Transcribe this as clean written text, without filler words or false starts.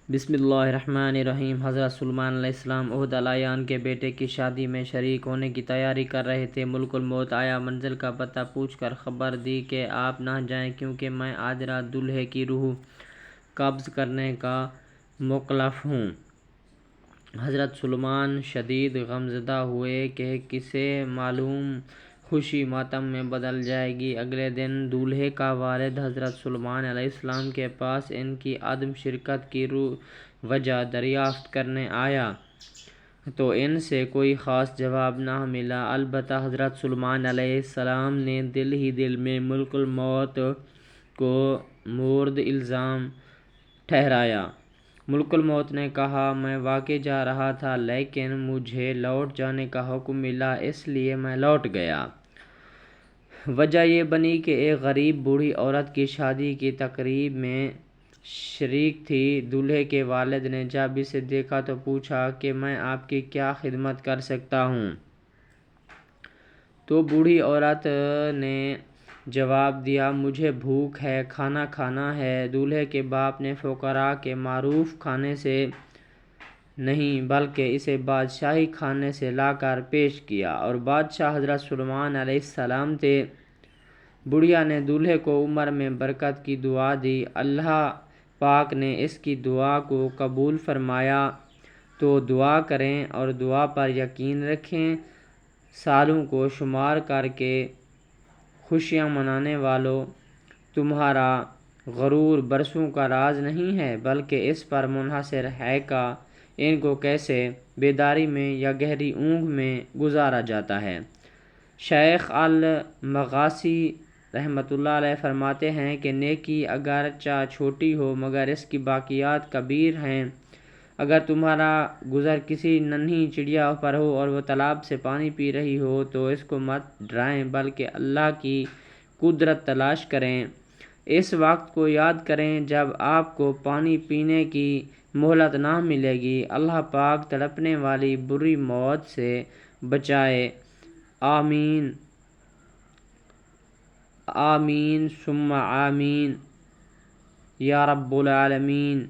بسم اللہ الرحمن الرحیم۔ حضرت سلیمان علیہ السلام عہد علیان کے بیٹے کی شادی میں شریک ہونے کی تیاری کر رہے تھے۔ ملک الموت آیا، منزل کا پتہ پوچھ کر خبر دی کہ آپ نہ جائیں کیونکہ میں آج رات دولہے کی روح قبض کرنے کا مکلف ہوں۔ حضرت سلیمان شدید غمزدہ ہوئے کہ کسے معلوم خوشی ماتم میں بدل جائے گی۔ اگلے دن دولہے کا والد حضرت سلیمان علیہ السلام کے پاس ان کی عدم شرکت کی وجہ دریافت کرنے آیا تو ان سے کوئی خاص جواب نہ ملا۔ البتہ حضرت سلیمان علیہ السلام نے دل ہی دل میں ملک الموت کو مورد الزام ٹھہرایا۔ ملک الموت نے کہا، میں واقعی جا رہا تھا لیکن مجھے لوٹ جانے کا حکم ملا، اس لیے میں لوٹ گیا۔ وجہ یہ بنی کہ ایک غریب بوڑھی عورت کی شادی کی تقریب میں شریک تھی۔ دولہے کے والد نے جب اسے دیکھا تو پوچھا کہ میں آپ کی کیا خدمت کر سکتا ہوں؟ تو بوڑھی عورت نے جواب دیا، مجھے بھوک ہے، کھانا کھانا ہے۔ دولہے کے باپ نے فقراء کے معروف کھانے سے نہیں بلکہ اسے بادشاہی کھانے سے لا کر پیش کیا، اور بادشاہ حضرت سلیمان علیہ السلام تھے۔ بڑھیا نے دولہے کو عمر میں برکت کی دعا دی۔ اللہ پاک نے اس کی دعا کو قبول فرمایا۔ تو دعا کریں اور دعا پر یقین رکھیں۔ سالوں کو شمار کر کے خوشیاں منانے والوں، تمہارا غرور برسوں کا راز نہیں ہے بلکہ اس پر منحصر ہے کہ ان کو کیسے بیداری میں یا گہری اونگ میں گزارا جاتا ہے۔ شیخ المغاثی رحمۃ اللہ علیہ فرماتے ہیں کہ نیکی اگرچہ چھوٹی ہو مگر اس کی باقیات کبیر ہیں۔ اگر تمہارا گزر کسی ننھی چڑیا پر ہو اور وہ تالاب سے پانی پی رہی ہو تو اس کو مت ڈرائیں بلکہ اللہ کی قدرت تلاش کریں۔ اس وقت کو یاد کریں جب آپ کو پانی پینے کی مہلت نہ ملے گی۔ اللہ پاک تڑپنے والی بری موت سے بچائے۔ آمین آمین ثم آمین یا رب العالمین۔